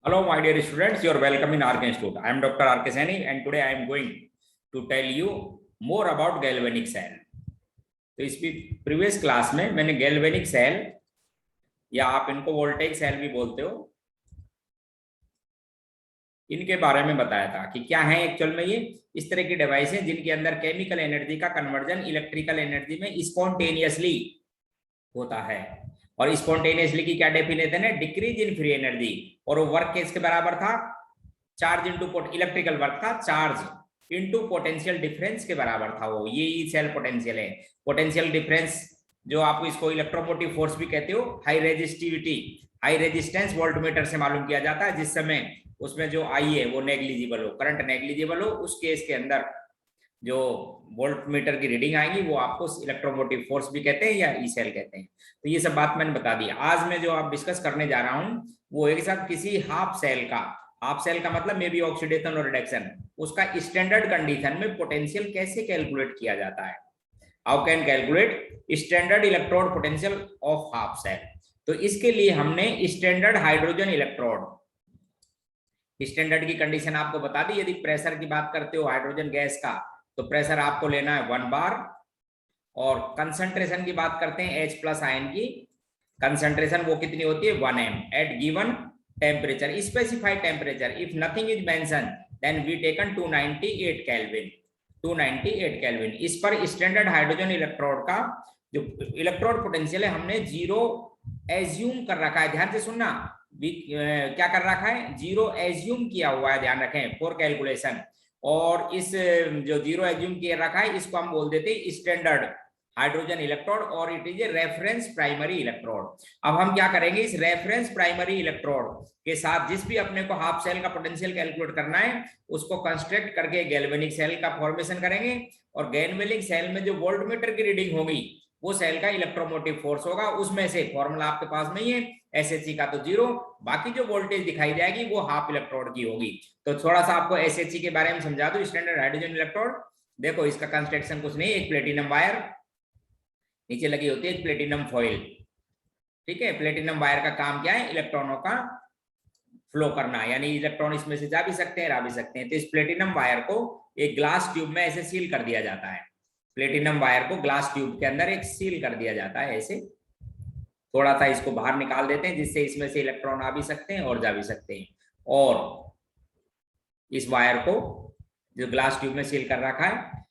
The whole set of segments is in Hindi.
Hello, my dear students. You are welcome in RK Institute. I am Dr. RK Saini, and today I am going to tell you more about galvanic cell. तो इस प्रीवियस क्लास में मैंने गैल्वेनिक सेल या आप इनको वोल्टेज सेल भी बोलते हो, इनके बारे में बताया था कि क्या है एक्चुअल में। ये इस तरह की डिवाइस है जिनके अंदर केमिकल एनर्जी का कन्वर्जन इलेक्ट्रिकल एनर्जी में स्पॉन्टेनियसली होता है। और स्पॉन्टेनियसली की क्या डेफिनेशन है? Decrease in free energy. और वो वर्क किसके बराबर था? चार्ज इनटू इलेक्ट्रिकल वर्क था चार्ज इनटू पोटेंशियल डिफरेंस के बराबर था। वो ये सेल पोटेंशियल है। पोटेंशियल डिफरेंस जो आप इसको इलेक्ट्रोमोटिव फोर्स भी कहते हो, high resistivity high resistance voltmeter से मालूम किया जाता है, जिस समय उसमें जो आई है वो नेग्लिजिबल हो, करंट नेग्लिजिबल हो, उस केस के अंदर जो वोल्टमीटर की रीडिंग आएगी वो आपको इलेक्ट्रोमोटिव फोर्स भी कहते हैं या ई सेल कहते हैं। तो ये सब बात मैंने बता दी। आज मैं जो आप डिस्कस करने जा रहा हूं वो एक साथ किसी हाफ सेल का, हाफ सेल का मतलब मे बी ऑक्सीडेशन और रिडक्शन, उसका स्टैंडर्ड कंडीशन में पोटेंशियल कैसे कैलकुलेट किया जाता है। How can calculate standard electrode potential of half cell. तो इसके लिए हमने स्टैंडर्ड हाइड्रोजन इलेक्ट्रोड, स्टैंडर्ड की कंडीशन आपको बता दी। यदि प्रेशर की बात करते हो हाइड्रोजन गैस का, तो प्रेशर आपको लेना है 1 बार। और कंसंट्रेशन की बात करते हैं H+ आयन की, कंसंट्रेशन वो कितनी होती है? 1 m at given temperature, specified temperature. If nothing is mention then we taken 298 kelvin, 298 kelvin. इस पर स्टैंडर्ड हाइड्रोजन इलेक्ट्रोड का जो इलेक्ट्रोड पोटेंशियल है हमने 0 एज्यूम कर रखा है। ध्यान से सुनना, क्या कर रखा है? 0 एज्यूम किया हुआ है, ध्यान रखें, फॉर कैलकुलेशन। और इस जो 0 एज्यूम किया रखा है इसको हम बोल देते हैं स्टैंडर्ड हाइड्रोजन इलेक्ट्रोड, और it is a reference primary electrode. अब हम क्या करेंगे? इस रेफरेंस प्राइमरी इलेक्ट्रोड के साथ जिस भी अपने को हाफ सेल का पोटेंशियल कैलकुलेट करना है उसको कंस्ट्रक्ट करके गैल्वेनिक सेल का फॉर्मेशन करेंगे। और गैल्वेनिक सेल में जो वोल्टमीटर की रीडिंग होगी वो सेल का इलेक्ट्रोमोटिव फोर्स होगा। उसमें से फॉर्मूला आपके पास नहीं है, SHE का तो 0, बाकी जो वोल्टेज दिखाई जाएगी वो हाफ इलेक्ट्रोड की होगी। तो थोड़ा सा आपको SHE के बारे में समझा दूं। स्टैंडर्ड हाइड्रोजन इलेक्ट्रोड, देखो इसका कंस्ट्रक्शन कुछ नहीं, एक प्लेटिनम वायर नीचे लगी होती है, प्लेटिनम फॉइल, ठीक है। प्लेटिनम वायर का काम क्या है? इलेक्ट्रॉनों का फ्लो करना, यानी इलेक्ट्रॉन इसमें से जा भी सकते हैं, ला भी सकते हैं। तो इस प्लेटिनम वायर को एक ग्लास ट्यूब में ऐसे सील कर दिया जाता है। प्लेटिनम वायर को ग्लास ट्यूब के अंदर एक सील कर दिया जाता है, ऐसे थोड़ा सा इसको बाहर निकाल देते हैं जिससे इसमें से इलेक्ट्रॉन आ भी सकते हैं और जा भी सकते हैं। और इस वायर को जो ग्लास ट्यूब में सील कर रखा है,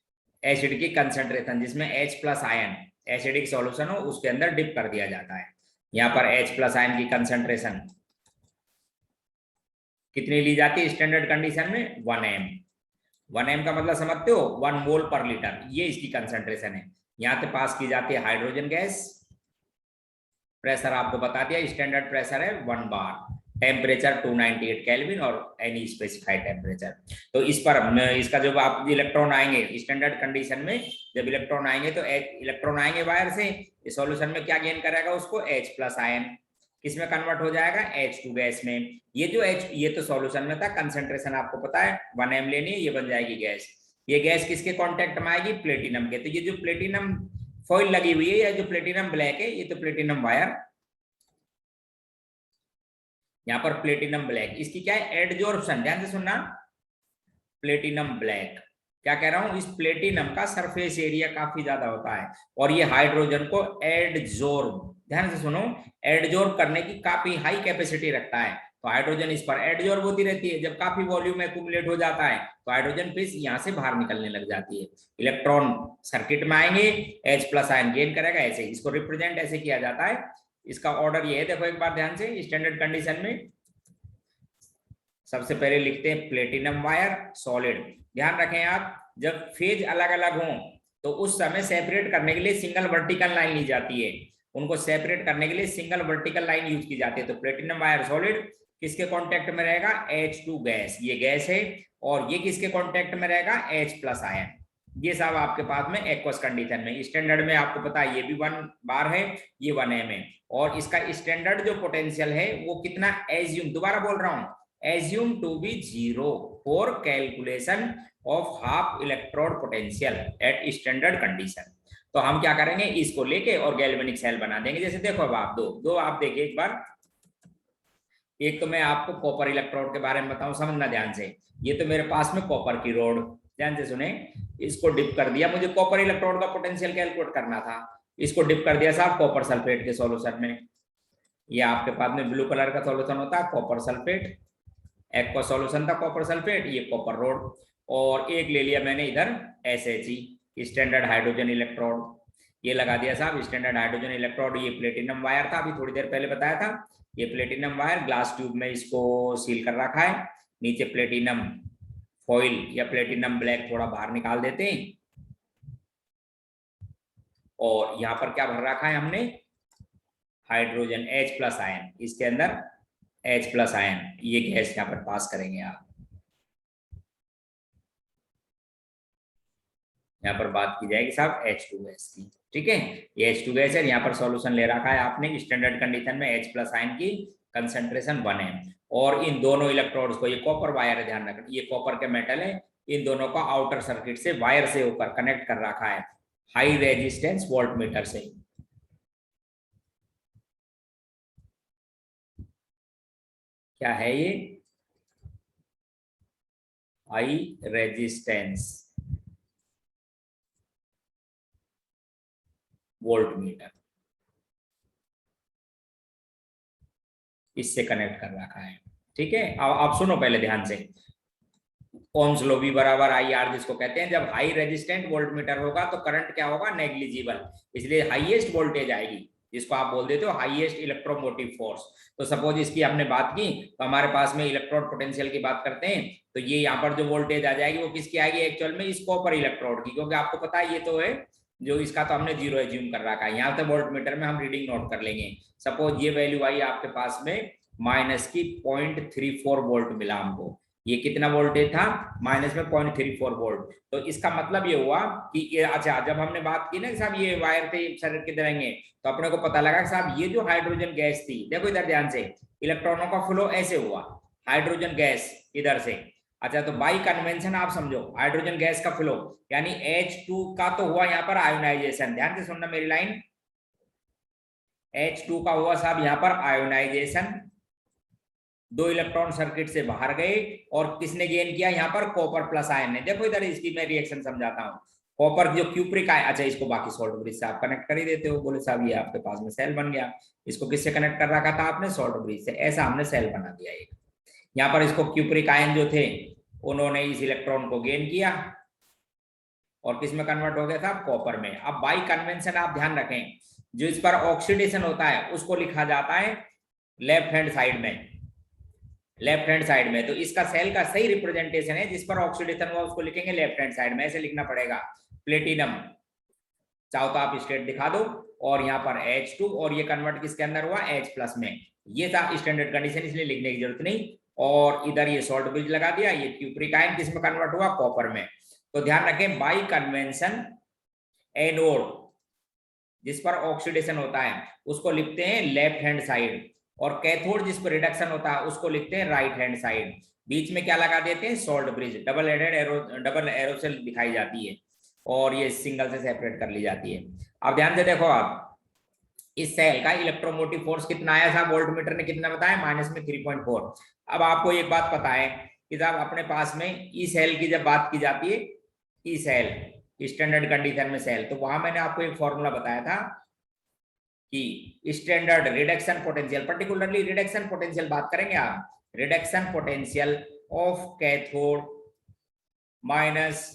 एसिड की कंसंट्रेशन जिसमें H+ आयन एसिडिक सॉल्यूशन हो उसके अंदर डिप कर दिया जाता है। यहाँ पर H+ आयन की कंसंट्रेशन कितनी ली जाती है स्टैंडर्ड कंडीशन में? 1 m। 1 m का मतलब समझते हो? 1 मोल पर लीटर, ये इसकी कंसंट्रेशन है। यहाँ से पास की जाती है हाइड्रोजन गैस। प्रेशर आपको बता दिया, स्टैंडर्ड प्रेशर है 1 बार, टेम्परेचर 298 केल्विन और एनी स्पेसिफाइड टेम्परेचर। तो इस पर इसका जब आप इलेक्ट्रॉन आएंगे स्टैंडर्ड कंडीशन में, जब इलेक्ट्रॉन आएंगे तो इलेक्ट्रॉन आएंगे वायर से, इस सॉल्यूशन में क्या गेन करेगा? उसको H+ आयन किसमें कन्वर्ट हो जाएगा? H2 गैस में। ये जो ये तो सॉल्यूशन में था, कंसंट्रेशन आपको पता है 1 m लेनी है, ये बन जाएगी गैस। ये गैस किसके कांटेक्ट में आएगी? प्लेटिनम के। तो ये जो प्लेटिनम फॉइल लगी हुई है या जो प्लेटिनम ब्लैक है, ये तो प्लेटिनम वायर, यहाँ पर प्लेटिनम ब्लैक, इसकी क्या है? एडजॉर्प्शन, ध्यान से सुनना, प्लेटिनम ब्लैक। क्या कह रहा हूं? इस प्लेटिनम का सरफेस एरिया काफी ज्यादा होता है और ये हाइड्रोजन को एडजॉर्ब, ध्यान से सुनो, एडजॉर्ब करने की काफी हाई कैपेसिटी रखता है। तो हाइड्रोजन इस पर एडजॉर्ब होती रहती है। जब काफी वॉल्यूम एक्यूमुलेट हो जाता है तो हाइड्रोजन फिर यहाँ से बाहर निकलने लग जाती है, इलेक्ट्रॉन सर्किट में आएंगे, H+ आयन गेन करेगा। ऐसे इसको रिप्रेजेंट ऐसे किया जाता है। इसका ऑर्डर ये है, देखो एक बार ध्यान से, स्टैंडर्ड कंडीशन में सबसे पहले लिखते हैं प्लेटिनम वायर सॉलिड। ध्यान रखें आप, जब फेज अलग अलग हों तो उस समय सेपरेट करने के लिए सिंगल वर्टिकल लाइन ली जाती है। उनको सेपरेट करने के लिए सिंगल वर्टिकल लाइन यूज की जाती है। तो प्लेटिनम वायर सॉलिड किसके कांटेक्ट में रहेगा? H2 गैस, ये गैस है। और ये किसके कांटेक्ट में रहेगा? H+ ion. ये सब आपके पास में एक्वस कंडीशन में। स्टैंडर्ड में आपको पता है ये भी 1 बार है, ये 1 m है। और इसका स्टैंडर्ड जो पोटेंशियल है वो कितना एज्यूम, दोबारा बोल रहा हूं, assume to be 0 for calculation of half electrode potential at standard condition। तो हम क्या करेंगे? इसको लेके और गैल्वेनिक सेल बना देंगे। जैसे देखो अब आप दो आप देखिए एक बार, एक तो मैं आपको कॉपर इलेक्ट्रोड के बारे में बताऊं, समझना ध्यान से। ये तो मेरे पास में कॉपर की रोड, ध्यान से सुने, इसको डिप कर दिया, मुझे कॉपर इलेक्ट्रोड का पोटेंशियल कैलकुलेट करना था, इसको डिप कर दिया साहब कॉपर सल्फेट के सॉल्यूशन में। ये आपके पास में ब्लू कलर का सॉल्यूशन होता है कॉपर सल्फेट, एक्वा सॉल्यूशन था कॉपर सल्फेट, ये कॉपर रोड। और एक ले लिया मैंने इधर SHE, स्टैंडर्ड हाइड्रोजन इलेक्ट्रोड, ये लगा दिया साहब स्टैंडर्ड हाइड्रोजन इलेक्ट्रोड। ये प्लेटिनम वायर था, अभी थोड़ी देर पहले बताया था, ये प्लेटिनम वायर ग्लास ट्यूब में इसको सील कर रखा है, नीचे प्लेटिनम फॉइल या प्लेटिनम ब्लैक थोड़ा बाहर निकाल देते हैं। और यहाँ पर क्या भर रखा है हमने, हाइड्रोजन H+ आयन, इसके अंदर H+ आयन, ये गैस यहाँ पर पास करेंगे आप। यहाँ पर बात की जाएगी साहब H2 गैस की, ठीक है। ये H2 गैस है, यहाँ पर सॉल्यूशन ले रखा है आपने, स्टैंडर्ड कंडीशन में H+ आयन की कंसंट्रेशन 1 है। और इन दोनों इलेक्ट्रोड्स को, ये कॉपर वायर है ध्यान रखना, ये कॉपर के मेटल है, इन दोनों को आउटर सर्किट से वायर से ऊपर कनेक्ट कर रखा है हाई रेजिस्टेंस वोल्टमीटर से। क्या है ये, हाई रेजिस्टेंस वोल्टमीटर, इससे कनेक्ट कर रखा है, ठीक है। अब आप सुनो पहले ध्यान से, ओम्स लॉ V बराबर IR जिसको कहते हैं, जब हाई रेजिस्टेंट वोल्टमीटर होगा तो करंट क्या होगा, नेग्लिजिबल, इसलिए हाईएस्ट वोल्टेज आएगी, जिसको आप बोल देते हो हाईएस्ट इलेक्ट्रोमोटिव फोर्स। तो सपोज इसकी हमने बात की, तो हमारे पास में इलेक्ट्रोड पोटेंशियल की बात करते हैं, तो ये यहाँ पर जो वोल्टेज आ जाएगी वो किसकी आएगी एक्चुअल में, इस कॉपर इलेक्ट्रोड की, क्योंकि आपको पता है ये तो है जो इसका तो हमने 0 एज्यूम कर रखा है। यहाँ पे वोल्टमीटर में हम रीडिंग नोट कर लेंगे, सपोज ये वैल्यू आई आपके पास में माइनस की 0.34 वोल्ट मिला हमको, ये कितना वोल्टेज था, माइनस में 0.34 वोल्ट। तो इसका मतलब ये हुआ कि ये, अच्छा जब हमने बात की ना कि साहब ये वायर थे शरीर के रहेंगे, तो अपने को पता लगा कि साहब ये जो हाइड्रोजन गैस थी, देखो इधर ध्यान से, इलेक्ट्रॉनों का फ्लो ऐसे हुआ, हाइड्रोजन गैस इधर से, अच्छा तो बाई कन्वेंशन आप समझो हाइड्रोजन गैस का फ्लो, यानी H2 का तो हुआ यहाँ पर आयोनाइजेशन, ध्यान से सुनना मेरी लाइन, H2 का हुआ साहब यहाँ पर आयोनाइजेशन, 2 इलेक्ट्रॉन सर्किट से बाहर गए, और किसने गेन किया यहाँ पर, कॉपर प्लस आयन ने। देखो इधर इसकी मैं रिएक्शन समझाता हूँ, कॉपर जो क्यूप्रिक आयन, अच्छा इसको बाकी सॉल्ट ब्रिज से आप कनेक्ट कर ही देते हो, बोले साहब ये आपके पास में सेल बन गया, इसको किससे कनेक्ट कर रखा था आपने, सॉल्ट ब्रिज से, ऐसा हमने सेल बना दिया एक। यहाँ पर इसको क्यूप्रिक आयन जो थे उन्होंने इस इलेक्ट्रॉन को गेन किया और किस में कन्वर्ट हो गया था, कॉपर में। अब बाई कन्वेंशन आप ध्यान रखें, जो इस पर ऑक्सीडेशन होता है उसको लिखा जाता है लेफ्ट हैंड साइड में, लेफ्ट हैंड साइड में, तो इसका सेल का सही रिप्रेजेंटेशन है, जिस पर ऑक्सीडेशन हुआ उसको लिखेंगे लेफ्ट हैंड साइड में, ऐसे लिखना पड़ेगा, प्लेटिनम, चाहो तो आप स्टेट दिखा दो, और यहाँ पर H2, और ये कन्वर्ट किसके अंदर हुआ, H+ में, ये था स्टैंडर्ड कंडीशन, इसलिए लिखने की जरूरत नहीं। और इधर ये सॉल्ट ब्रिज लगा दिया, ये क्यूप्रिक आयन किस में कन्वर्ट हुआ, कॉपर में। तो ध्यान रखें बाई कन्वेंशन एनोड जिस पर ऑक्सीडेशन होता है उसको लिखते हैं लेफ्ट हैंड साइड, और कैथोड जिस पर रिडक्शन होता है उसको लिखते हैं राइट हैंड साइड। बीच में क्या लगा देते हैं, salt bridge, double headed arrow, double arrow से दिखाई जाती है, और ये सिंगल से सेपरेट कर ली जाती है। अब ध्यान से देखो, आप इस सेल का इलेक्ट्रोमोटिव फोर्स कितना आया था, वोल्टमीटर ने कितना बताया, माइनस में 3.4। अब आपको एक बात पता है कि साहब अपने पास में ई सेल की जब बात की जाती है, ई सेल स्टैंडर्ड कंडीशन में सेल, तो वहां मैंने आपको एक फॉर्मूला बताया था कि standard reduction potential, particularly reduction potential बात करेंगे आप, reduction potential of cathode minus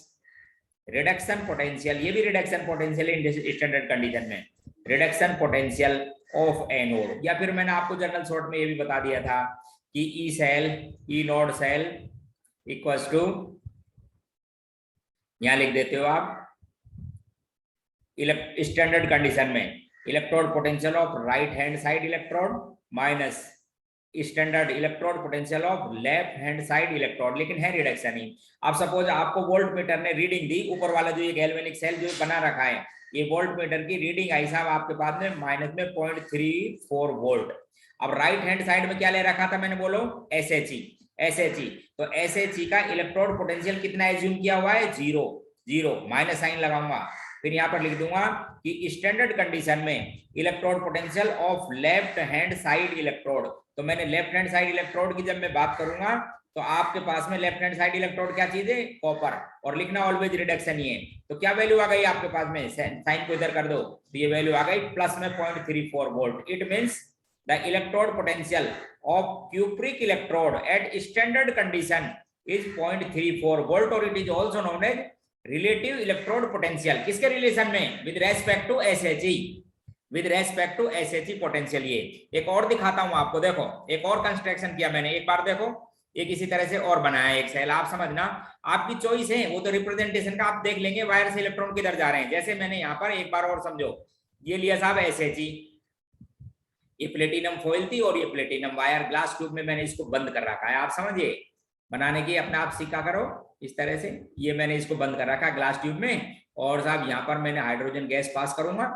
reduction potential, ये भी reduction potential in standard condition में, रिडक्शन पोटेंशियल ऑफ एनोड, या फिर मैंने आपको जनरल शॉर्ट में ये भी बता दिया था कि E cell, E naught cell equals to, यहां लिख देते हो आप, स्टैंडर्ड कंडीशन में electrode potential of right hand side electrode minus standard electrode potential of left hand side electrode, लेकिन है रिडक्शन ही। अब सपोज आपको वोल्ट मीटर ने रीडिंग दी, ऊपर वाला जो ये गैल्वेनिक सेल जो बना रखा है, ये वोल्ट मीटर की रीडिंग आई साहब आपके पास में माइनस में 0.34 वोल्ट। अब राइट हैंड साइड में क्या ले रखा था मैंने, बोलो SHE, तो SHE का इलेक्ट्रोड पोटेंशियल कितना एज्यूम किया हुआ है, 0, माइनस साइन लगाऊंगा, फिर यहां पर लिख दूंगा कि स्टैंडर्ड कंडीशन में electrode potential of left hand side electrode, तो मैंने लेफ्ट हैंड साइड इलेक्ट्रोड की जब मैं बात करूंगा तो आपके पास में लेफ्ट हैंड साइड इलेक्ट्रोड क्या चीज है, कॉपर, और लिखना ऑलवेज रिडक्शन ही है। तो क्या वैल्यू आ गई आपके पास में, साइन को इधर कर दो, तो ये वैल्यू आ गई प्लस में 0.34 volt. It means the electrode potential of cupric electrode at standard condition is 0.34 volt, और it is also known as relative electrode potential. किसके रिलेशन में, with respect to SHE, with respect to SHE potential. ये एक और दिखाता हूं आपको, देखो एक और कंस्ट्रक्शन किया मैंने, एक बार देखो, एक इसी तरह से और बनाया एक सेल, आप समझना, आपकी चॉइस है, वो तो रिप्रेजेंटेशन का आप देख लेंगे वायर से इलेक्ट्रॉन किधर जा रहे हैं। जैसे मैंने यहाँ पर एक बार और समझो, ये लिया साहब एसएचई, ये प्लेटिनम फॉइल थी और ये प्लेटिनम वायर, ग्लास ट्यूब में मैंने इसको बंद कर रखा है, आप समझिए, बनाने की अपने आप सीखा करो इस तरह से। ये मैंने इसको बंद कर रखा है ग्लास ट्यूब में, और साहब यहाँ पर मैंने हाइड्रोजन गैस पास करूंगा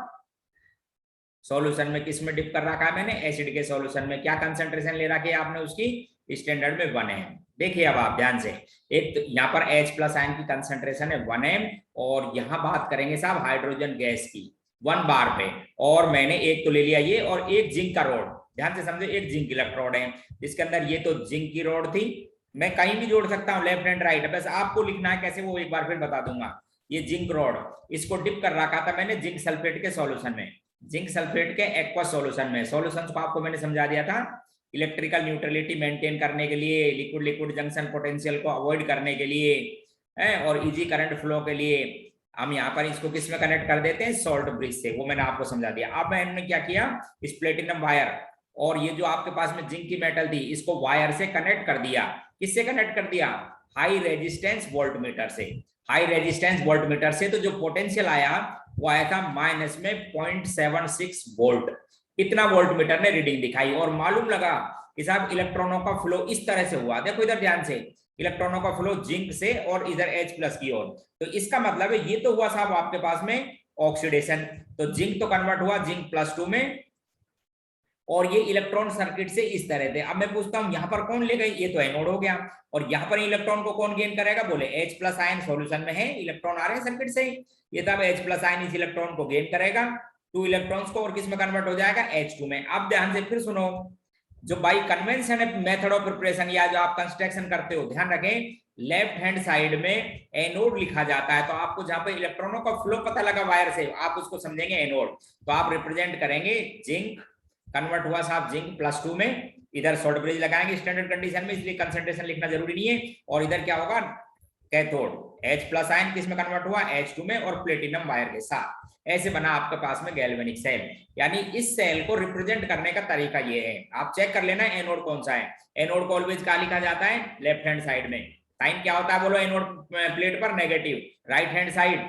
सॉल्यूशन में। किस में डिप कर रखा है मैंने, एसिड के सॉल्यूशन में। क्या कंसंट्रेशन ले रखी है आपने उसकी, स्टैंडर्ड में 1 m। देखिए अब आप ध्यान से, एक तो यहाँ पर H+ आयन की कंसंट्रेशन है 1 m, और यहाँ बात करेंगे साहब हाइड्रोजन गैस की 1 बार पे, और मैंने एक तो ले लिया ये, और एक जिंक का रोड, ध्यान से समझो, एक जिंक इलेक्ट्रोड है जिसके अंदर, ये तो जिंक की रोड थी, मैं कहीं भी जोड़ सकता हूँ लेफ्ट एंड राइट, बस आपको लिखना है कैसे वो एक बार फिर बता दूंगा। ये जिंक रोड, इसको डिप कर रखा था मैंने जिंक सल्फेट के सॉल्यूशन में, जिंक सल्फेट के एक्वस सॉल्यूशन में। सॉल्यूशंस को आपको मैंने समझा दिया था, इलेक्ट्रिकल न्यूट्रलिटी मेंटेन करने के लिए, लिक्विड लिक्विड जंक्शन पोटेंशियल को अवॉइड करने के लिए है, और इजी करंट फ्लो के लिए हम यहाँ पर इसको किस में कनेक्ट कर देते हैं, सॉल्ट ब्रिज से, वो मैंने आपको समझा दिया। अब मैंने क्या किया, इस प्लेटिनम वायर और ये जो आपके पास में जिंक की मेटल थी, इसको वायर से कनेक्ट कर दिया। किससे कनेक्ट कर दिया, हाई रेजिस्टेंस वोल्टमीटर से। हाई रेजिस्टेंस वोल्टमीटर से तो जो पोटेंशियल आया वो आया था माइनस में 0.76 वोल्ट। इतना वोल्टमीटर ने रीडिंग दिखाई, और मालूम लगा कि साहब इलेक्ट्रॉनों का फ्लो इस तरह से हुआ, देखो इधर ध्यान से, इलेक्ट्रॉनों का फ्लो जिंक से और इधर H+ की ओर। तो इसका मतलब है ये तो हुआ साहब आपके पास में ऑक्सीडेशन, तो जिंक तो कन्वर्ट हुआ जिंक +2 में, और ये इलेक्ट्रॉन सर्किट से इस तरह थे। अब मैं पूछता हूं यहाँ पर कौन ले गए, ये तो एनोड हो गया, और यहाँ पर इलेक्ट्रॉन को कौन गेन करेगा, बोले H+ आयन सॉल्यूशन में है, इलेक्ट्रॉन आ रहे हैं सर्किट से, ये तब H+ आयन इस इलेक्ट्रॉन को गेन करेगा 2 इलेक्ट्रॉन्स को, और किस में कन्वर्ट हो जाएगा, H2 में। अब ध्यान से फिर सुनो, जो by convention method of preparation, या जो आप कंस्ट्रक्शन करते हो, ध्यान रखें लेफ्ट हैंड साइड में एनोड लिखा जाता है, तो आपको जहां पे इलेक्ट्रॉनों का फ्लो पता लगा वायर से, आप उसको समझेंगे एनोड, तो आप रिप्रेजेंट करेंगे जिंक, कन्वर्ट हुआ साहब जिंक +2 में, इधर शॉर्ट ब्रिज लगाएंगे स्टैंडर्ड कंडीशन में, इसलिए कंसंट्रेशन लिखना जरूरी नहीं है, और इधर क्या होगा, कैथोड, H+ आयन किस में कन्वर्ट हुआ, H2 में, और प्लेटिनम वायर के साथ। ऐसे बना आपके पास में गैल्वेनिक सेल। यानी इस सेल को रिप्रेजेंट करने का तरीका ये है, आप चेक कर लेना एनोड कौन सा है। एनोड को ऑलवेज क्या लिखा जाता है, लेफ्ट हैंड साइड में। साइन क्या होता है बोलो, एनोड प्लेट पर नेगेटिव, राइट हैंड साइड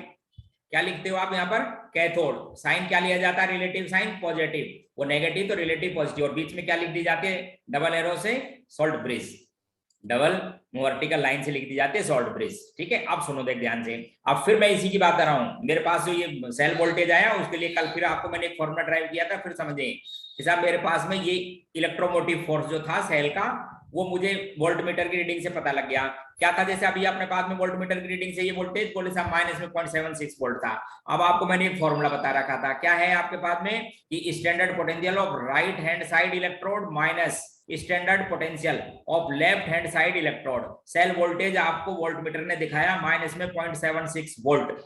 क्या लिखते हो आप यहाँ पर, कैथोड, साइन क्या लिया जाता है, रिलेटिव साइन पॉजिटिव, वो नेगेटिव तो रिलेटिव पॉजिटिव, और बीच में क्या लिख दी जाती है, डबल एरो से salt bridge, double vertical line से लिख दी जाती है सॉल्ट ब्रिज। ठीक है, अब सुनो देख ध्यान से, अब फिर मैं इसी की बात कर रहा हूँ, मेरे पास जो ये सेल वोल्टेज आया उसके लिए कल फिर आपको मैंने एक फॉर्मूला ड्राइव किया था, फिर समझे साहब मेरे पास में ये इलेक्ट्रोमोटिव फोर्स जो था सेल का, वो मुझे वोल्टमीटर की रीडिंग से पता लग गया। क्या था, जैसे अभी अपने पास में वोल्टमीटर की रीडिंग से ये वोल्टेज बोले साहब माइनस में 0.76 वोल्ट था। अब आपको मैंने एक फॉर्मूला बता रखा था, क्या है आपके पास में, कि standard potential of right hand side electrode minus standard potential of left hand side electrode. Cell voltage आपको वोल्टमीटर ने दिखाया माइनस में 0.76 वोल्ट।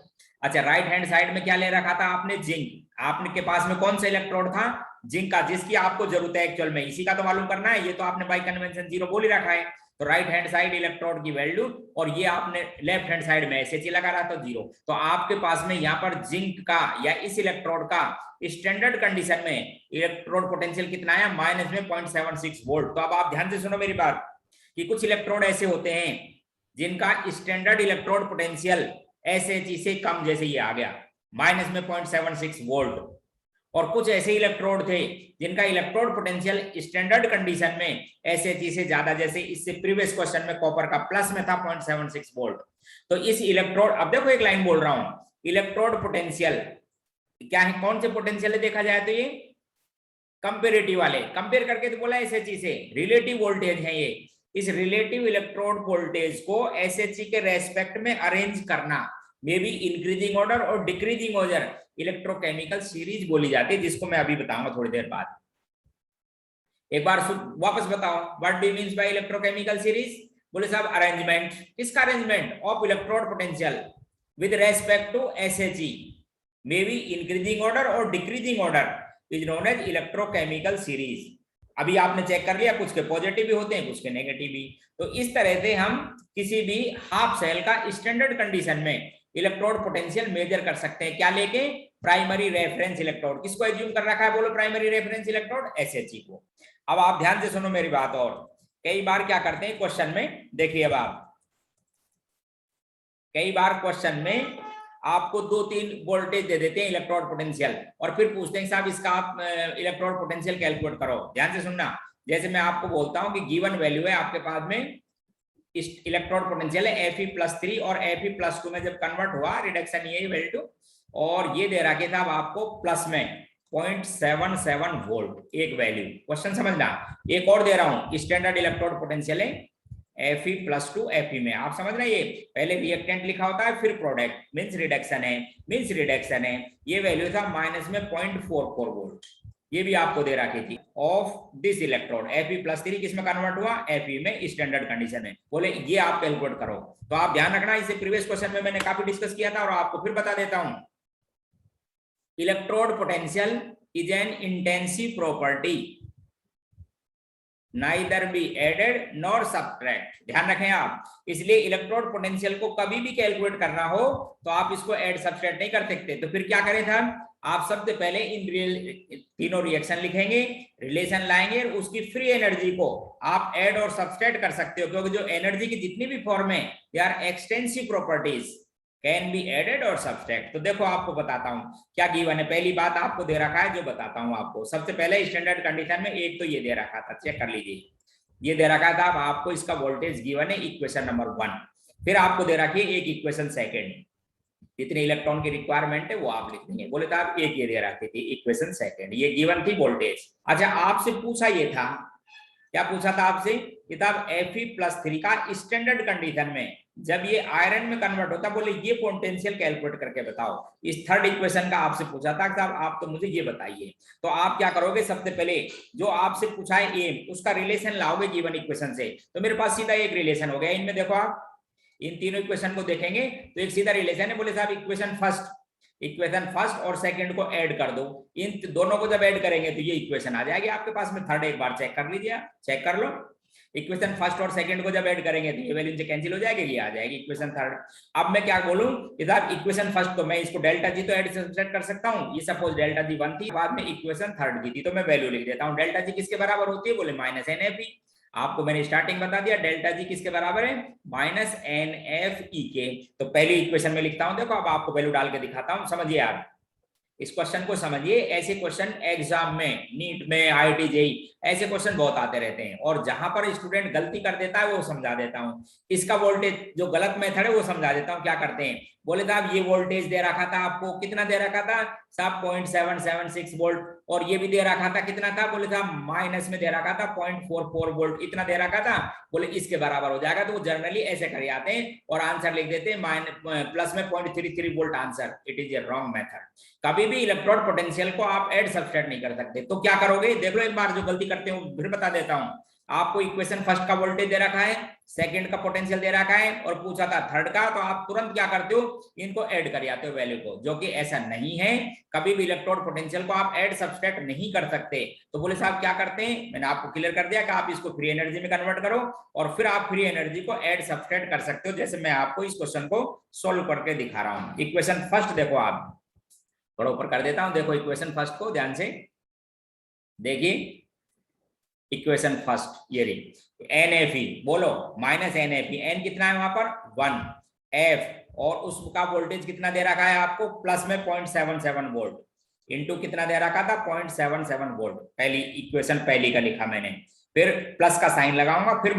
अच्छा, राइट हैंड साइड में क्या ले रखा था आपने, जिंक। आपने के पास में कौन सा इलेक्ट्रोड था, जिंक का, जिसकी आपको जरूरत है एक्चुअल में, इसी का तो मालूम करना है। ये तो आपने बाई कन्वेंशन 0 बोल ही रखा है, तो राइट हैंड साइड इलेक्ट्रोड की वैल्यू, और ये आपने लेफ्ट हैंड साइड में एसएच लगा रहा था 0, तो आपके पास में यहाँ पर जिंक का या इस इलेक्ट्रोड का स्टैंडर्ड कंडीशन में इलेक्ट्रोड पोटेंशियल कितना है, माइनस में 0.76 वोल्ट। तो अब आप ध्यान से सुनो मेरी बात, कि कुछ इलेक्ट्रोड ऐसे होते हैं जिनका स्टैंडर्ड इलेक्ट्रोड पोटेंशियल एसएच से कम, जैसे ये आ गया माइनस में 0.76 वोल्ट, और कुछ ऐसे इलेक्ट्रोड थे जिनका इलेक्ट्रोड पोटेंशियल स्टैंडर्ड कंडीशन में एसएच से ज्यादा, जैसे इससे प्रीवियस क्वेश्चन में कॉपर का प्लस में था 0.76 वोल्ट। तो इस इलेक्ट्रोड, अब देखो एक लाइन बोल रहा हूं, इलेक्ट्रोड पोटेंशियल क्या है, कौन से पोटेंशियल देखा जाए तो ये कंपेरेटिव वाले, कंपेयर करके तो बोला एसएच से, रिलेटिव वोल्टेज है ये। इस रिलेटिव इलेक्ट्रोड वोल्टेज को एसएच के रेस्पेक्ट में अरेंज करना, मे बी इंक्रीजिंग ऑर्डर और डिक्रीजिंग ऑर्डर, इलेक्ट्रोकेमिकल सीरीज बोली जाती है, जिसको मैं अभी बताऊंगा थोड़ी देर बाद। एक बार वापस बताओ, what do means by electrochemical series? बोले साहब अरेंजमेंट, किसका arrangement? Of electrode potential with respect to SHE may be increasing order और decreasing order is known as electrochemical series. अभी आपने चेक कर लिया, कुछ के पॉजिटिव भी होते हैं, कुछ के नेगेटिव भी। तो इस तरह से हम किसी भी हाफ सेल का स्टैंडर्ड कंडीशन में इलेक्ट्रोड पोटेंशियल मेजर कर सकते हैं। क्या लेके? Primary reference electrode. किसको एज्यूम कर रखा है? बोलो प्राइमरी रेफरेंस इलेक्ट्रोड, एसएचई को। अब आप ध्यान से सुनो मेरी बात। और कई बार क्या करते हैं क्वेश्चन में, देखिए अब आप कई बार क्वेश्चन में आपको 2-3 वोल्टेज दे देते हैं इलेक्ट्रोड पोटेंशियल, और फिर पूछते हैं साहब इसका आप इलेक्ट्रोड पोटेंशियल कैलकुलेट करो। ध्यान से सुनना। जैसे मैं आपको बोलता हूं कि गिवन वैल्यू है आपके पास में, इलेक्ट्रोड पोटेंशियल है Fe+3 और Fe+2 में जब कन्वर्ट हुआ रिडक्शन ये वैल्यू, और ये दे रखा था आपको प्लस में 0.77 वोल्ट एक वैल्यू। क्वेश्चन समझना। एक और दे रहा हूं, स्टैंडर्ड इलेक्ट्रोड पोटेंशियल है Fe+2 Fe में। आप समझ रहे हैं, ये पहले रिएक्टेंट लिखा होता है, फिर प्रोडक्ट मींस रिडक्शन है, मींस रिडक्शन है। ये वैल्यू था माइनस में 0.44 वोल्ट, ये भी आपको दे रखी थी। ऑफ दिस इलेक्ट्रोड Fe+3 किसमें कन्वर्ट हुआ? Fe में, स्टैंडर्ड कंडीशन में। बोले ये आप कैलकुलेट करो। तो आप ध्यान रखना, इसे प्रीवियस क्वेश्चन में मैंने काफी डिस्कस किया था, और आपको फिर बता देता हूं। Electrode potential is an intensive property, neither be added nor subtract. ध्यान रखें आप। इसलिए इलेक्ट्रोड पोटेंशियल को कभी भी कैलकुलेट करना हो तो आप इसको ऐड सब्ट्रैक्ट नहीं कर सकते। तो फिर क्या करें था, आप सबसे पहले इन तीनों रिएक्शन लिखेंगे, रिलेशन लाएंगे, और उसकी फ्री एनर्जी को आप ऐड और सब्ट्रैक्ट कर सकते हो, क्योंकि जो एनर्जी की जितनी भी फॉर्म है they are extensive properties, can be added और सब्ट्रैक्ट। तो देखो आपको बताता हूं क्या गिवन है। पहली बात आपको दे रखा है, जो बताता हूं आपको। सबसे पहले स्टैंडर्ड कंडीशन में एक तो ये दे रखा था, चेक कर लीजिए। ये दे रखा था, अब आपको इसका वोल्टेज गिवन है, इक्वेशन नंबर 1। फिर आपको दे रखी है एक इक्वेशन सेकंड, जितने इलेक्ट्रॉन की रिक्वायरमेंट है वो आप लिख देंगे। बोले तो आप एक ये दे रखी थी इक्वेशन सेकंड, ये गिवन थी वोल्टेज। अच्छा, आपसे पूछा ये था, क्या पूछा था आपसे? किताब Fe+3 का स्टैंडर्ड कंडीशन में जब ये आयरन में कन्वर्ट होता, बोले ये पोटेंशियल कैलकुलेट करके बताओ। इस थर्ड इक्वेशन का आपसे पूछा था साहब आप तो मुझे ये बताइए। तो आप क्या करोगे, सबसे पहले जो आपसे पूछा है एम, उसका रिलेशन लाओगे गिवन इक्वेशन से। तो मेरे पास सीधा एक रिलेशन हो गया इनमें। देखो आप इन तीनों इक्वेशन को देखेंगे तो एक सीधा रिलेशन है। बोले साहब इक्वेशन फर्स्ट और सेकंड को ऐड कर दो। इन दोनों को जब ऐड करेंगे तो ये इक्वेशन आ जाएगी आपके पास में। थर्ड एक बार चेक कर लीजिए, चेक कर लो। इक्वेशन फर्स्ट और सेकंड को जब ऐड करेंगे तो ये वैल्यू से कैंसिल हो जाएगी, ये आ जाएगी इक्वेशन थर्ड। अब मैं क्या बोलूं, साहब इक्वेशन फर्स्ट तो मैं इसको डेल्टा जी तो ऐड सब्ट्रैक्ट कर सकता हूं। ये सपोज डेल्टा जी 1 थी, बाद में इक्वेशन थर्ड की थी, तो मैं वैल्यू लिख देता हूं। डेल्टा जी किसके बराबर होती है? बोले -NFE। आपको मैंने स्टार्टिंग बता दिया, डेल्टा जी किसके बराबर है? -NFE के। तो पहली इक्वेशन में लिखता हूं, देखो अब आपको वैल्यू डाल के दिखाता हूं, समझिए आप इस क्वेश्चन को समझिए। ऐसे क्वेश्चन एग्जाम में, नीट में, IIT JEE ऐसे क्वेश्चन बहुत आते रहते हैं, और जहां पर स्टूडेंट गलती कर देता है वो समझा देता हूं। इसका वोल्टेज जो गलत मेथड है वो समझा देता हूं। क्या करते हैं, बोले साहब ये वोल्टेज दे रखा था आपको, कितना दे रखा था साहब? 0.776 वोल्ट। और ये भी दे रखा था, कितना था? बोले साहब माइनस में दे रखा था 0.44 वोल्ट, इतना दे रखा था। बोले इसके बराबर हो जाएगा। तो वो जनरली ऐसे कर जाते हैं और आंसर लिख देते हैं प्लस में 0.33 volt answer. It is a wrong method. कभी भी इलेक्ट्रोड पोटेंशियल को आप ऐड सब्ट्रैक्ट नहीं कर सकते। तो क्या करोगे, देख लो एक बार, जो गलती करते हो फिर बता देता हूं। आपको इक्वेशन फर्स्ट का वोल्टेज दे रखा है, सेकंड का पोटेंशियल दे रखा है, और पूछा था थर्ड का, तो आप तुरंत क्या करते हो, इनको ऐड कर जाते हो वैल्यू को, जो कि ऐसा नहीं है। कभी भी इलेक्ट्रोड पोटेंशियल को आप ऐड सब्ट्रैक्ट नहीं कर सकते। तो बोले साहब क्या करते हैं, मैंने आपको क्लियर कर दिया कि आप इसको फ्री एनर्जी में कन्वर्ट करो, और फिर आप फ्री एनर्जी को ऐड सब्ट्रैक्ट कर सकते हो, जैसे मैं आपको इस क्वेश्चन को सोल्व करके दिखा रहा हूं। इक्वेशन फर्स्ट देखो, आप थोड़ा ऊपर कर देता हूं, देखो इक्वेशन फर्स्ट को ध्यान से देखिए। इक्वेशन फर्स्ट ये रही, NFE बोलो -NFE, n कितना है वहां पर? 1 F, और उसका वोल्टेज कितना दे रखा है आपको? प्लस में 0.77 वोल्ट, इंटू कितना दे रखा था? 0.77 वोल्ट। पहली इक्वेशन पहली का लिखा मैंने, फिर प्लस का साइन लगाऊंगा, फिर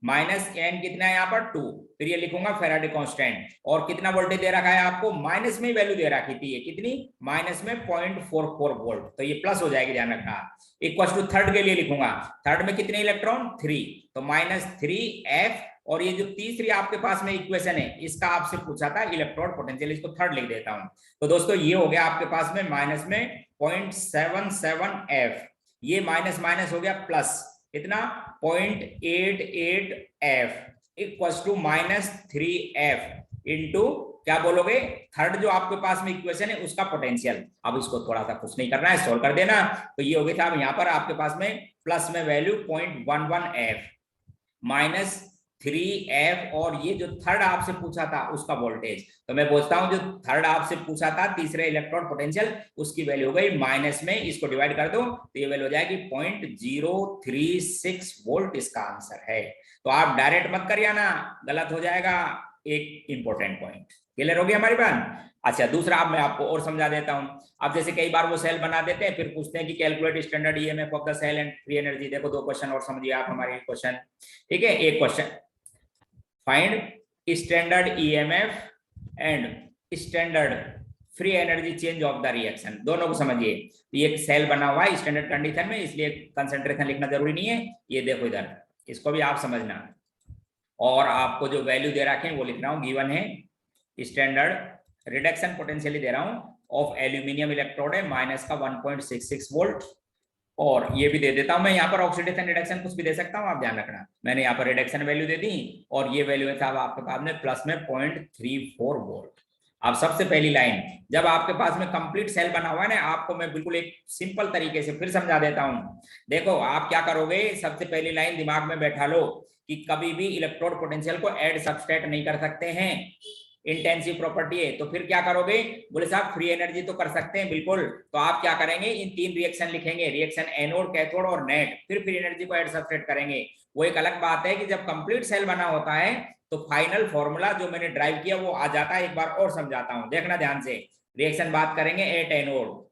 माइनस n कितना है यहाँ पर? 2, फिर ये लिखूंगा फेराडे कांस्टेंट, और कितना वोल्टेज दे रखा है आपको? माइनस में वैल्यू दे रखी थी, ये कितनी? माइनस में 0.44 वोल्ट, तो ये प्लस हो जाएगी, ध्यान रखना। इक्वल टू थर्ड के लिए लिखूंगा, थर्ड में कितने इलेक्ट्रॉन? 3, तो -3F, और ये जो तीसरी आपके पास में इक्वेशन है, इसका आपसे पूछा था इलेक्ट्रोड पोटेंशियल, इसको थर्ड लिख देता हूं। तो दोस्तों ये हो गया आपके पास में माइनस में 0.77F, ये माइनस माइनस हो गया प्लस, इतना 0.88 F equals to -3F into क्या बोलोगे, थर्ड जो आपके पास में इक्वेशन है उसका पोटेंशियल। अब इसको थोड़ा सा कुछ नहीं करना है, सोल्व कर देना। तो ये हो गया था, अब यहाँ पर आपके पास में प्लस में वैल्यू 0.11 F -3F, और ये जो थर्ड आपसे पूछा था उसका वोल्टेज। तो मैं पूछता हूं, जो थर्ड आपसे पूछा था तीसरे इलेक्ट्रॉन पोटेंशियल, उसकी वैल्यू हो गई माइनस में, इसको डिवाइड कर दो तो ये वैल्यू हो जाएगी 0.036 वोल्ट, इसका आंसर है। तो आप डायरेक्ट मत करिए ना, गलत हो जाएगा। एक इंपॉर्टेंट पॉइंट क्लियर हो गया हमारी बात। अच्छा, दूसरा अब मैं आपको और समझा देता हूं। अब जैसे कई बार वो सेल बना देते हैं, फिर पूछते हैं कि calculate standard EMF of the cell and free energy. देखो दो क्वेश्चन और समझिए आप हमारे क्वेश्चन, ठीक है। एक question, find standard EMF and standard free energy change of the reaction, दोनों को समझिए। ये सेल बना हुआ है स्टैंडर्ड कंडीशन में, इसलिए कंसंट्रेशन लिखना जरूरी नहीं है। ये देखो इधर, इसको भी आप समझना, और आपको जो वैल्यू दे रखे हैं वो लिख रहा हूं। गिवन है स्टैंडर्ड रिडक्शन पोटेंशियली दे रहा हूं ऑफ एल्यूमिनियम इलेक्ट्रोड है माइनस का 1.66 वोल्ट, और ये भी दे देता हूं मैं यहाँ पर ऑक्सीडेशन रिडक्शन कुछ भी दे सकता हूं, आप ध्यान रखना। मैंने यहाँ पर रिडक्शन वैल्यू दे दी, और ये वैल्यू था आपके पास में प्लस में 0.34 वोल्ट। अब सबसे पहली लाइन, जब आपके पास में कंप्लीट सेल बना हुआ है ना, आपको मैं बिल्कुल एक सिंपल तरीके से फिर समझा देता हूं। देखो आप क्या करोगे, सबसे पहली लाइन दिमाग में बैठा लो कि कभी भी इलेक्ट्रोड पोटेंशियल को ऐड सब्सट्रैक्ट नहीं कर सकते हैं, इंटेंसिव प्रॉपर्टी है। तो फिर क्या करोगे, बोले साहब फ्री एनर्जी तो कर सकते हैं, बिल्कुल। तो आप क्या करेंगे, इन तीन रिएक्शन लिखेंगे, रिएक्शन एनोड, कैथोड और नेट, फिर फ्री एनर्जी को ऐड सब्सट्रैक्ट करेंगे। वो एक अलग बात है कि जब कंप्लीट सेल बना होता है तो फाइनल फॉर्मूला जो मैंने ड्राइव किया वो आ जाता है। एक बार और समझाता हूं, देखना ध्यान से। रिएक्शन बात करेंगे एट एनोड,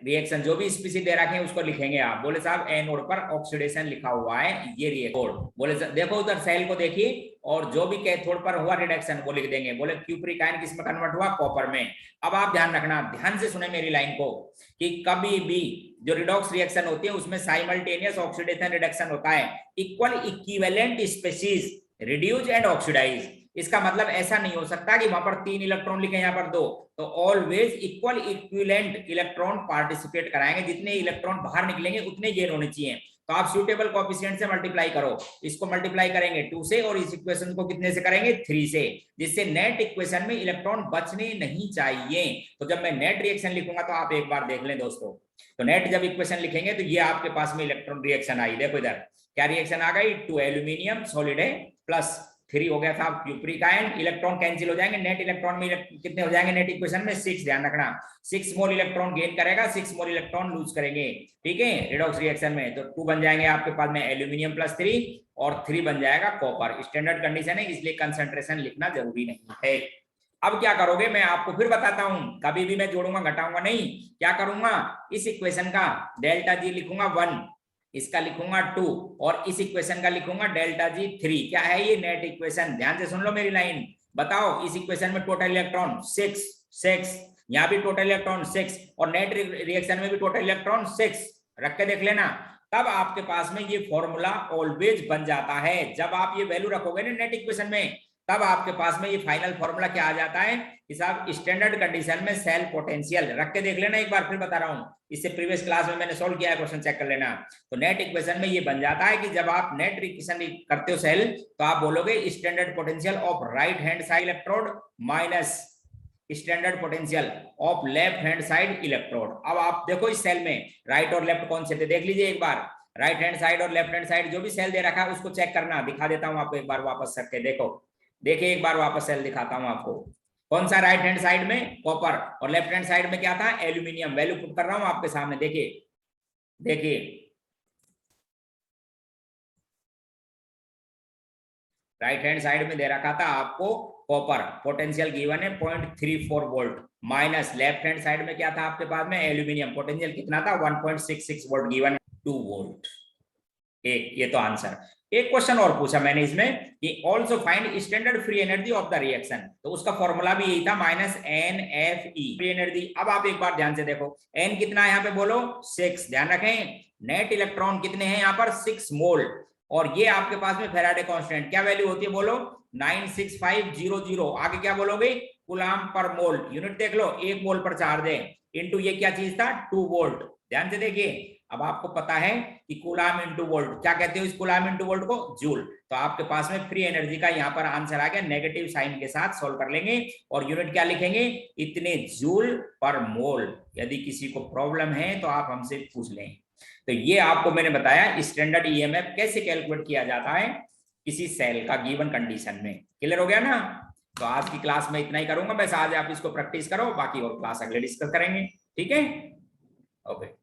रिएक्शन जो भी स्पीसी दे रखे हैं उसको लिखेंगे आप। बोले साहब एनोड पर ऑक्सीडेशन लिखा हुआ है, ये रिएक्शन। बोले देखो उधर सेल को देखिए, और जो भी कैथोड पर हुआ रिडक्शन वो लिख देंगे। बोले क्यूप्रिक आयन किस में कन्वर्ट हुआ, कॉपर में। अब आप ध्यान रखना, ध्यान से सुने मेरी लाइन को, कि कभी भी जो रिडॉक्स रिएक्शन होती है उसमें साइमल्टेनियस ऑक्सीडेशन रिडक्शन होता है, equal equivalent species reduce and oxidise. इसका मतलब ऐसा नहीं हो सकता कि वहां पर 3 इलेक्ट्रॉन लिखे यहाँ पर 2, तो always equal equivalent electron participate कराएंगे, जितने इलेक्ट्रॉन बाहर निकलेंगे उतने गेन होने चाहिए। तो आप सूटेबल कोएफिशिएंट से मल्टीप्लाई करो, इसको मल्टीप्लाई करेंगे 2 से, और इस इक्वेशन को कितने से करेंगे, 3 से, जिससे नेट इक्वेशन में इलेक्ट्रॉन बचने नहीं चाहिए। तो जब मैं नेट रिएक्शन लिखूंगा तो आप एक बार देख लें दोस्तों, तो नेट जब इक्वेशन लिखेंगे तो ये आपके पास में इलेक्ट्रॉन रिएक्शन आई। देखो इधर क्या रिएक्शन आ गई, 2 एल्यूमिनियम सॉलिड है प्लस 3 हो गया था क्यूप्रिक आयन, इलेक्ट्रॉन कैंसिल हो जाएंगे, नेट इलेक्ट्रॉन में कितने हो जाएंगे नेट इक्वेशन में, 6। ध्यान रखना 6 मोल इलेक्ट्रॉन गेन करेगा, 6 मोल इलेक्ट्रॉन लूज करेंगे, ठीक है, रिडॉक्स रिएक्शन में। तो 2 बन जाएंगे आपके पास में एल्यूमिनियम प्लस 3, और 3 बन जाएगा कॉपर। स्टैंडर्ड कंडीशन है, इसलिए कंसंट्रेशन लिखना जरूरी नहीं है। अब क्या करोगे, मैं आपको फिर बताता हूं, कभी भी मैं जोड़ूंगा घटाऊंगा नहीं। क्या करूंगा, इस इक्वेशन का डेल्टा जी लिखूंगा 1, इसका लिखूंगा 2, और इस इक्वेशन का लिखूंगा डेल्टा जी 3। क्या है ये, नेट इक्वेशन। ध्यान से सुन लो मेरी लाइन, बताओ इस इक्वेशन में टोटल इलेक्ट्रॉन 6, यहाँ भी टोटल इलेक्ट्रॉन 6, और नेट रिएक्शन में भी टोटल इलेक्ट्रॉन 6, रख के देख लेना। तब आपके पास में ये फॉर्मूला ऑलवेज बन जाता है। जब आप ये वैल्यू रखोगे ना नेट इक्वेशन में, तब आपके पास में ये फाइनल फॉर्मूला क्या आ जाता है, हिसाब स्टैंडर्ड कंडीशन में सेल पोटेंशियल। रख के देख लेना एक बार, फिर बता रहा हूं, इससे प्रीवियस क्लास में मैंने सोल्व किया है, क्वेश्चन चेक कर लेना। तो नेट इक्वेशन में ये बन जाता है कि जब आप नेट इक्वेशन करते हो सेल, तो आप बोलोगे standard potential of right hand side electrode minus standard potential of left hand side electrode. अब आप देखो इस सेल में राइट और लेफ्ट कौन से थे, देख लीजिए एक बार। राइट हैंड साइड और लेफ्ट हैंड साइड जो भी सेल दे रखा है उसको चेक करना, दिखा देता हूं आपको एक बार वापस करके। देखो देखिए एक बार वापस सेल दिखाता हूं आपको। कौन सा, राइट हैंड साइड में कॉपर, और लेफ्ट हैंड साइड में क्या था, एल्यूमिनियम। वैल्यू पुट कर रहा हूं आपके सामने, देखिए देखिए, राइट हैंड साइड में दे रखा था आपको कॉपर, पोटेंशियल गिवन है 0.34 volt, minus left hand side में क्या था आपके पास में, एल्यूमिनियम, पोटेंशियल कितना था 1.66 वोल्ट गिवन, 2 वोल्ट। एक ये तो आंसर। एक क्वेश्चन और पूछा मैंने इसमें कि also find standard free energy of the reaction, तो उसका फॉर्मूला भी यही था -NFE फ्री एनर्जी। अब आप एक बार ध्यान से देखो, n कितना है यहाँ पे बोलो, 6। ध्यान रखें नेट इलेक्ट्रॉन कितने हैं यहाँ पर, 6 मोल, और ये आपके पास में फैराडे कांस्टेंट क्या वैल्यू होती है बोलो, 96500। आगे क्या बोलोगे, कूलाम पर मोल, यूनिट देख लो, 1 मोल पर चार्ज है, इनटू ये क्या चीज था, 2 वोल्ट। ध्यान से देखिए, अब आपको पता है कि कूलाम इंटू वोल्ट, क्या कहते हो इस कूलाम इंटू वोल्ट को? जूल। तो आपके पास में फ्री एनर्जी का यहाँ पर आंसर आ गया, नेगेटिव साइन के साथ सोल्व कर लेंगे और यूनिट क्या लिखेंगे? इतने जूल पर मोल। यदि किसी को प्रॉब्लम है तो आप हमसे पूछ लें। तो ये आपको मैंने बताया स्टैंडर्ड ईएमएफ कैसे कैलकुलेट किया जाता है किसी सेल का गिवन कंडीशन में। क्लियर हो गया ना? तो आज की क्लास में इतना ही करूंगा, बस आज आप इसको प्रैक्टिस करो, बाकी और क्लास अगले डिस्कस करेंगे। ठीक है, ओके।